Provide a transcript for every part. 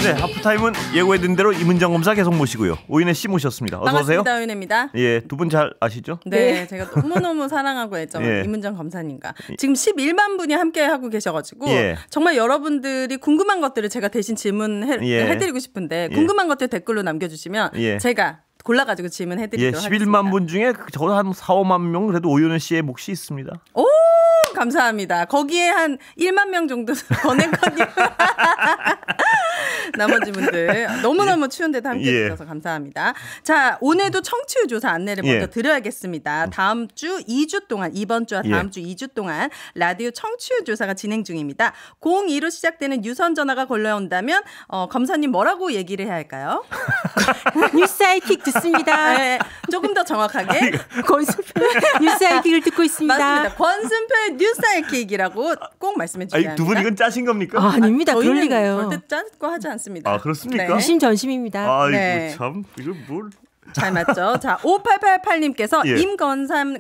네, 하프타임은 예고해둔 대로 임은정 검사 계속 모시고요. 오인혜 씨 모셨습니다. 어서 오세요. 반갑습니다. 오인혜입니다. 예, 두 분 잘 아시죠? 네, 제가 너무너무 사랑하고 애정하는 임은정 검사님과 지금 11만 분이 함께하고 계셔가지고 정말 여러분들이 궁금한 것들을 제가 대신 질문해드리고 싶은데 궁금한 것들 댓글로 남겨주시면 제가 골라가지고 질문해드리도록 하겠습니다. 11만 분 중에 저도 한 4, 5만 명 그래도 오윤혜 씨의 몫이 있습니다. 오, 감사합니다. 거기에 한 1만 명 정도 권행권님 나머지 분들 너무너무 추운데도 함께 해주셔서 감사합니다. 자, 오늘도 청취율 조사 안내를 먼저 드려야겠습니다. 다음 주 2주 동안, 이번 주와 다음 주 2주 동안 라디오 청취율 조사가 진행 중입니다. 02로 시작되는 유선 전화가 걸려온다면 검사님 뭐라고 얘기를 해야 할까요? 뉴스 아이킥 듣습니다. 네, 조금 더 정확하게 권순표의 뉴스 아이킥을 듣고 있습니다. 맞습니다. 권순표의 뉴스 아이킥이라고 꼭 말씀해 주셔야 합니다. 두 분 이건 짜신 겁니까? 아닙니다. 그럴 리가요. 절대 짜고 하지 않습니다. 아, 그렇습니까? 네. 이심전심입니다. 아이고 참 이거 뭘? 잘 맞죠? 자, 5888님께서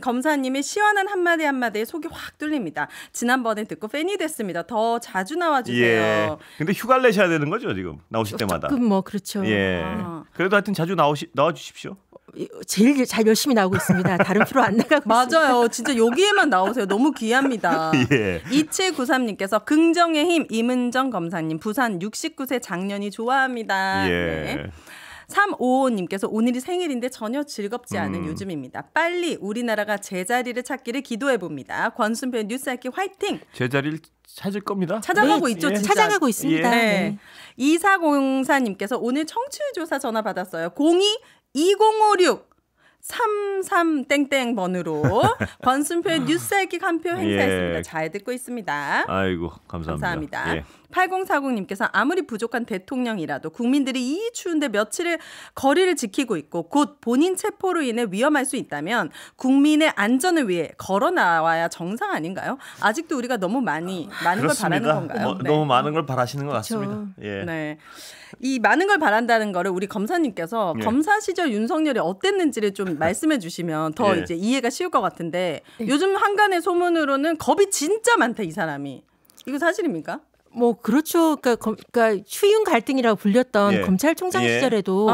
검사님의 시원한 한마디 한마디에 속이 확 뚫립니다. 지난번에 듣고 팬이 됐습니다. 더 자주 나와주세요. 근데 휴가를 내셔야 되는 거죠 지금 나오실 때마다. 조금 뭐 그렇죠. 그래도 하여튼 자주 나와주십시오. 제일 잘 열심히 나오고 있습니다. 다른 프로 안 나가고 맞아요. 있습니다. 진짜 여기에만 나오세요. 너무 귀합니다. 2793님께서 긍정의 힘 임은정 검사님 부산 69세 장년이 좋아합니다. 355님께서 오늘이 생일인데 전혀 즐겁지 않은 요즘입니다. 빨리 우리나라가 제자리를 찾기를 기도해봅니다. 권순표의 뉴스하키 화이팅! 제자리를 찾을 겁니다. 찾아가고 있죠. 진짜. 찾아가고 있습니다. 2404님께서 오늘 청취율 조사 전화 받았어요. 02-2056 33땡땡 번으로 권순표의 뉴스하키 한 표 행사했습니다. 잘 듣고 있습니다. 아이고 감사합니다. 8040님께서 아무리 부족한 대통령이라도 국민들이 이 추운데 며칠을 거리를 지키고 있고 곧 본인 체포로 인해 위험할 수 있다면 국민의 안전을 위해 걸어 나와야 정상 아닌가요? 아직도 우리가 너무 많은 걸 바라는 건가요? 너무 많은 걸 바라시는 것 같습니다. 네. 이 많은 걸 바란다는 거를 우리 검사님께서 검사 시절 윤석열이 어땠는지를 좀 말씀해 주시면 더 이제 이해가 쉬울 것 같은데 요즘 한간의 소문으로는 겁이 진짜 많다 이 사람이. 이거 사실입니까? 뭐 그렇죠. 그러니까 추윤 갈등이라고 불렸던 검찰총장 시절에도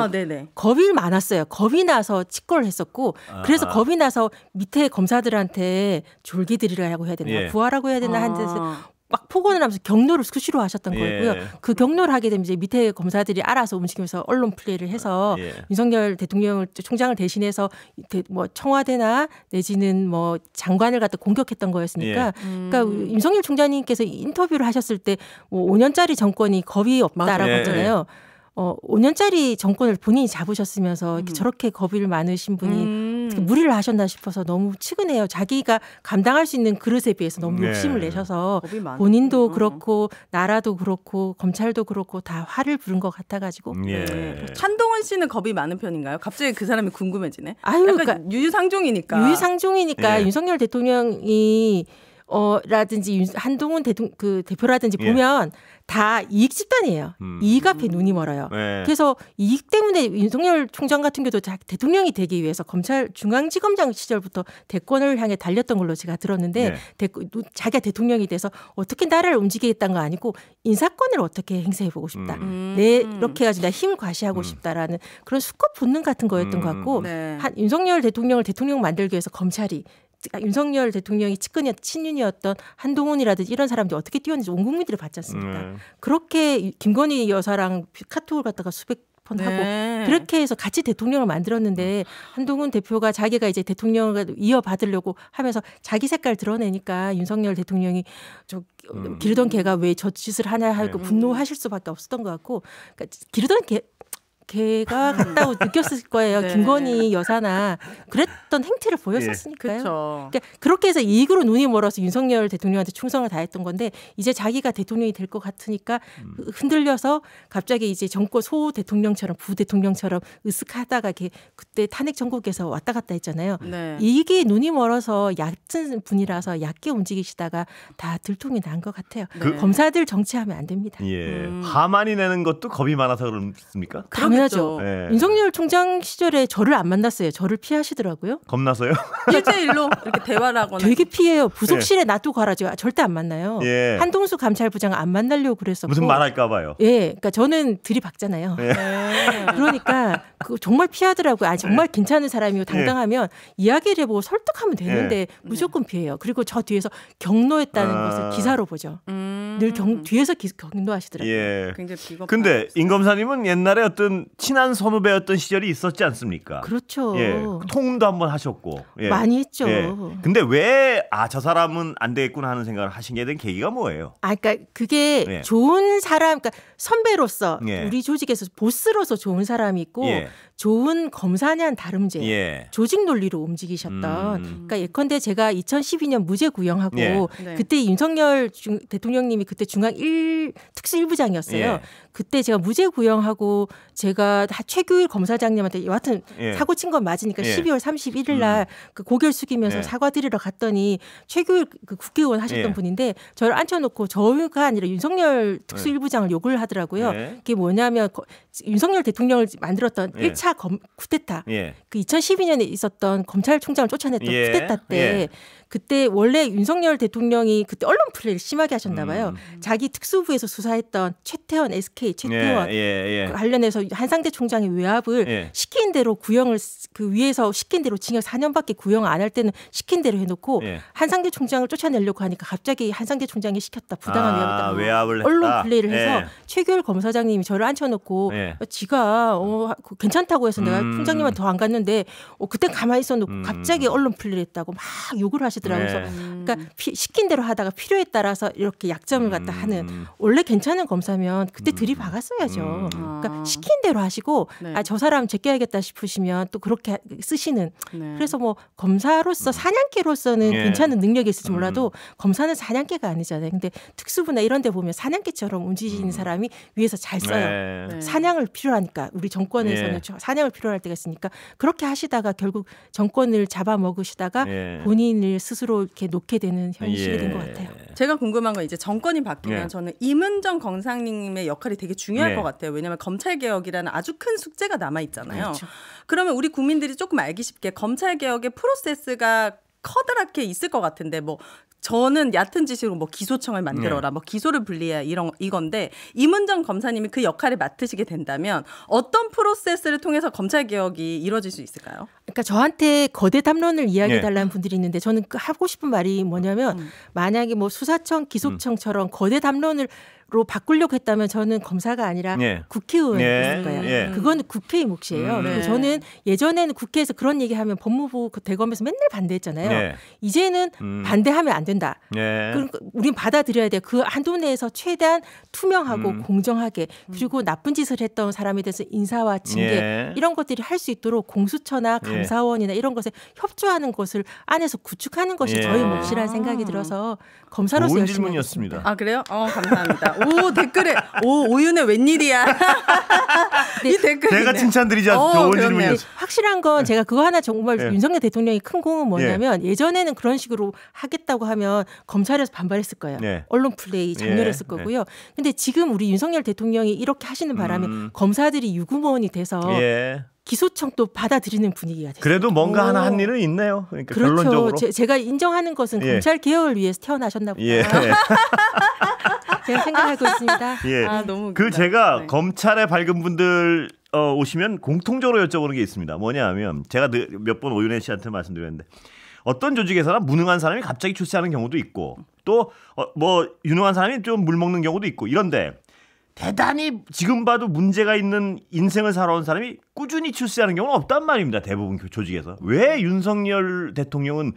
겁이 많았어요. 겁이 나서 직거를 했었고 그래서 겁이 나서 밑에 검사들한테 졸기들이라고 해야 되나 부하라고 해야 되나 한 데서 막 폭언을 하면서 경로를 수시로 하셨던 거고요. 그 경로를 하게 되면 이제 밑에 검사들이 알아서 움직이면서 언론 플레이를 해서 윤석열 대통령을 총장을 대신해서 뭐 청와대나 내지는 뭐 장관을 갖다 공격했던 거였으니까. 그러니까 윤석열 총장님께서 인터뷰를 하셨을 때 뭐 5년짜리 정권이 겁이 없다라고 했잖아요. 5년짜리 정권을 본인이 잡으셨으면서 이렇게 저렇게 겁이 많으신 분이 무리를 하셨나 싶어서 너무 측은해요. 자기가 감당할 수 있는 그릇에 비해서 너무 욕심을 내셔서 본인도 그렇고 나라도 그렇고 검찰도 그렇고 다 화를 부른 것 같아가지고. 한동훈 씨는 겁이 많은 편인가요? 갑자기 그 사람이 궁금해지네. 그러니까 유유상종이니까. 윤석열 대통령이 라든지 한동훈 대표라든지 보면 다 이익 집단이에요. 이익 앞에 눈이 멀어요. 그래서 이익 때문에 윤석열 총장 같은 경우도 대통령이 되기 위해서 검찰 중앙지검장 시절부터 대권을 향해 달렸던 걸로 제가 들었는데 자기가 대통령이 돼서 어떻게 나라를 움직이겠다는 거 아니고 인사권을 어떻게 행사해보고 싶다. 이렇게 해가지고 나 힘을 과시하고 싶다라는 그런 수컷 본능 같은 거였던 것 같고 윤석열 대통령을 대통령 만들기 위해서 검찰이 윤석열 대통령이 친윤이었던 한동훈이라든지 이런 사람들이 어떻게 뛰었는지 온 국민들이 봤지 않습니까? 그렇게 김건희 여사랑 카톡을 갖다가 수백 번 하고 그렇게 해서 같이 대통령을 만들었는데 한동훈 대표가 자기가 이제 대통령을 이어받으려고 하면서 자기 색깔 드러내니까 윤석열 대통령이 기르던 개가 왜 저 짓을 하냐 하고 분노하실 수밖에 없었던 것 같고 그러니까 기르던 개가 같다고 느꼈을 거예요. 김건희 여사나 그랬던 행태를 보였었으니까요. 그러니까 그렇게 해서 이익으로 눈이 멀어서 윤석열 대통령한테 충성을 다했던 건데 이제 자기가 대통령이 될 것 같으니까 흔들려서 갑자기 이제 정권 소 대통령처럼 부 대통령처럼 으쓱하다가 이렇게 그때 탄핵 정국에서 왔다 갔다 했잖아요. 이익에 눈이 멀어서 얕은 분이라서 얕게 움직이시다가 다 들통이 난 것 같아요. 검사들 정치하면 안 됩니다. 화만이 내는 것도 겁이 많아서 그렇습니까? 당연하죠. 당연하죠. 네. 윤석열 총장 시절에 저를 안 만났어요. 저를 피하시더라고요. 겁나서요? 실제일로 이렇게 대화를 하거나. 되게 피해요. 부속실에 놔두고 가라죠. 절대 안 만나요. 예. 한동수 감찰부장 안 만나려고 그랬었고. 무슨 말할까 봐요. 예, 그러니까 저는 들이박잖아요. 예. 그러니까 그거 정말 피하더라고요. 정말 괜찮은 사람이고 당당하면 이야기를 해보고 설득하면 되는데 무조건 피해요. 그리고 저 뒤에서 경로했다는 것을 기사로 보죠. 늘 뒤에서 경로하시더라고요. 예. 근데 임 검사님은 옛날에 어떤 친한 선후배였던 시절이 있었지 않습니까? 그렇죠. 예. 통음도 한번 하셨고. 예. 많이 했죠. 예. 근데 왜 저 사람은 안 되겠구나 하는 생각을 하신 게 된 계기가 뭐예요? 그러니까 그게 좋은 사람, 그러니까 선배로서 우리 조직에서 보스로서 좋은 사람이 있고 좋은 검사냐는 다른 문제예요. 조직 논리로 움직이셨던. 그러니까 예컨대 제가 2012년 무죄 구형하고 그때 윤석열 대통령님이 그때 중앙 특수 1부장이었어요. 그때 제가 무죄 구형하고 제가 최규일 검사장님한테 여하튼 사고 친 건 맞으니까 12월 31일 날 그 고개를 숙이면서 사과드리러 갔더니 최규일 그 국회의원 하셨던 분인데 저를 앉혀놓고 저가 아니라 윤석열 특수 1부장을 욕을 하더라고요. 그게 뭐냐면 윤석열 대통령을 만들었던 1차 쿠데타 그 2012년에 있었던 검찰총장을 쫓아냈던 쿠데타 때 그때 원래 윤석열 대통령이 그때 언론 플레이를 심하게 하셨나 봐요. 자기 특수부에서 수사했던 최태원 SK 최태원 관련해서 한상대 총장의 외압을 시킨 대로 구형을 그 위에서 시킨 대로 징역 4년밖에 구형 안 할 때는 시킨 대로 해놓고 한상대 총장을 쫓아내려고 하니까 갑자기 한상대 총장이 시켰다 부당한 외압을 했다. 언론 플레이를 해서 최규일 검사장님이 저를 앉혀놓고 지가 괜찮다고 해서 내가 총장님한테 더 안 갔는데 그때 가만히 있어놓고 갑자기 언론 플레이를 했다고 막 욕을 하시더라고요. 그래서 그러니까 시킨 대로 하다가 필요에 따라서 이렇게 약점을 갖다 하는 원래 괜찮은 검사면 그때 들이박았어야죠. 그러니까 시킨 대로 하시고 저 사람 제껴야겠다 싶으시면 또 그렇게 쓰시는. 그래서 뭐 검사로서 사냥개로서는 괜찮은 능력이 있을지 몰라도 검사는 사냥개가 아니잖아요. 근데 특수부나 이런 데 보면 사냥개처럼 움직이는 사람이 위에서 잘 써요. 사냥을 필요로 하니까 우리 정권에서는 사냥을 필요로 할 때가 있으니까 그렇게 하시다가 결국 정권을 잡아먹으시다가 본인을 스스로 이렇게 놓게 되는 현실이 된 것 같아요. 제가 궁금한 건 이제 정권이 바뀌면 저는 임은정 검사님의 역할이 되게 중요할 것 같아요. 왜냐하면 검찰개혁이라는 아주 큰 숙제가 남아있잖아요. 그렇죠. 그러면 우리 국민들이 조금 알기 쉽게 검찰개혁의 프로세스가 커다랗게 있을 것 같은데 뭐 저는 얕은 지식으로 뭐 기소청을 만들어라, 뭐 기소를 분리해야 이건데 임은정 검사님이 그 역할을 맡으시게 된다면 어떤 프로세스를 통해서 검찰 개혁이 이루어질 수 있을까요? 그러니까 저한테 거대 담론을 이야기해달라는 분들이 있는데 저는 하고 싶은 말이 뭐냐면 만약에 뭐 수사청, 기소청처럼 거대 담론을 로 바꾸려고 했다면 저는 검사가 아니라 국회의원이었을 거예요. 그건 국회의 몫이에요. 그리고 저는 예전에는 국회에서 그런 얘기하면 법무부 대검에서 맨날 반대했잖아요. 이제는 반대하면 안 된다. 그러니까 우린 받아들여야 돼요. 그 한도 내에서 최대한 투명하고 공정하게 그리고 나쁜 짓을 했던 사람에 대해서 인사와 징계 이런 것들이 할 수 있도록 공수처나 감사원이나 이런 것에 협조하는 것을 안에서 구축하는 것이 저희 몫이라는 생각이 들어서 검사로서 좋은 질문이었습니다. 아 그래요? 감사합니다. 오 댓글에 오윤의 웬일이야. 이 댓글 제가 칭찬드리자 좋은 질문이었어요. 확실한 건 제가 그거 하나 정말 윤석열 대통령이 큰 공은 뭐냐면 예전에는 그런 식으로 하겠다고 하면 검찰에서 반발했을 거예요. 언론 플레이 장렬했을 거고요. 근데 지금 우리 윤석열 대통령이 이렇게 하시는 바람에 검사들이 유구무원이 돼서 기소청도 받아들이는 분위기가 됐어요. 그래도 뭔가 하나 한 일은 있네요. 그러니까 그렇죠. 결론적으로. 제가 인정하는 것은 검찰 개혁을 위해서 태어나셨나 보다. 제가 생각하고 있습니다. 너무 제가 검찰에 밝은 분들 오시면 공통적으로 여쭤보는 게 있습니다. 뭐냐 하면 제가 몇 번 오윤혜 씨한테 말씀드렸는데 어떤 조직에서는 무능한 사람이 갑자기 출세하는 경우도 있고 또 뭐 유능한 사람이 좀 물먹는 경우도 있고 이런데 대단히 지금 봐도 문제가 있는 인생을 살아온 사람이 꾸준히 출세하는 경우는 없단 말입니다. 대부분 조직에서. 왜 윤석열 대통령은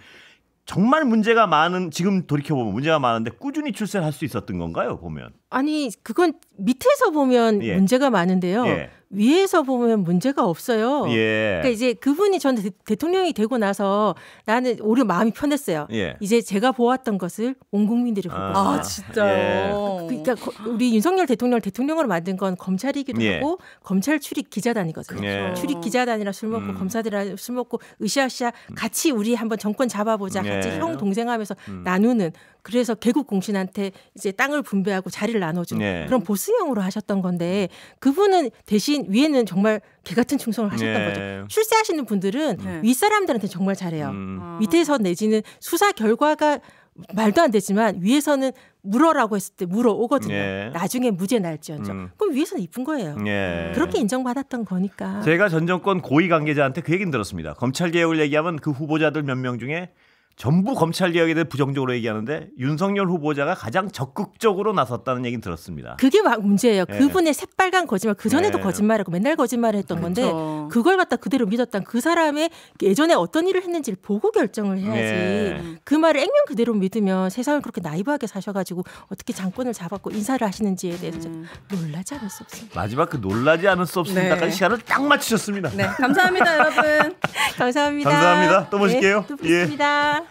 정말 문제가 많은 지금 돌이켜보면 문제가 많은데 꾸준히 출세를 할 수 있었던 건가요? 보면. 아니 그건 밑에서 보면 문제가 많은데요. 위에서 보면 문제가 없어요. 그러니까 이제 그분이 전 대통령이 되고 나서 나는 오히려 마음이 편했어요. 이제 제가 보았던 것을 온 국민들이 보고 있어요. 진짜요? 그러니까 우리 윤석열 대통령으로 만든 건 검찰이기도 하고 검찰 출입 기자단이거든요. 출입 기자단이라 술 먹고 검사들이랑 술 먹고 으쌰으쌰 같이 우리 한번 정권 잡아보자. 같이 형 동생하면서 나누는 그래서 개국 공신한테 이제 땅을 분배하고 자리를 나눠준 네. 그런 보스형으로 하셨던 건데 그분은 대신 위에는 정말 개 같은 충성을 하셨던 네. 거죠. 출세하시는 분들은 네. 윗사람들한테 정말 잘해요. 밑에서 내지는 수사 결과가 말도 안 되지만 위에서는 물어라고 했을 때 물어오거든요. 네. 나중에 무죄 날지언정. 그럼 위에서는 이쁜 거예요. 네. 그렇게 인정받았던 거니까. 제가 전 정권 고위 관계자한테 그 얘기는 들었습니다. 검찰 개혁을 얘기하면 그 후보자들 몇 명 중에 전부 검찰 개혁에 대해 부정적으로 얘기하는데 윤석열 후보자가 가장 적극적으로 나섰다는 얘기는 들었습니다. 그게 막 문제예요. 네. 그분의 새빨간 거짓말, 그전에도 네. 거짓말하고 맨날 거짓말을 했던 건데 그렇죠. 그걸 갖다 그대로 믿었던 그 사람의 예전에 어떤 일을 했는지를 보고 결정을 해야지. 네. 그 말을 액면 그대로 믿으면 세상을 그렇게 나이브하게 사셔가지고 어떻게 장권을 잡았고 인사를 하시는지에 대해서 놀라지 않을 수 없습니다. 마지막 그 놀라지 않을 수 없습니다까지 네. 시간을 딱 맞추셨습니다. 네, 감사합니다, 여러분. 감사합니다. 감사합니다. 또 보실게요. 네, 또 뵙겠습니다.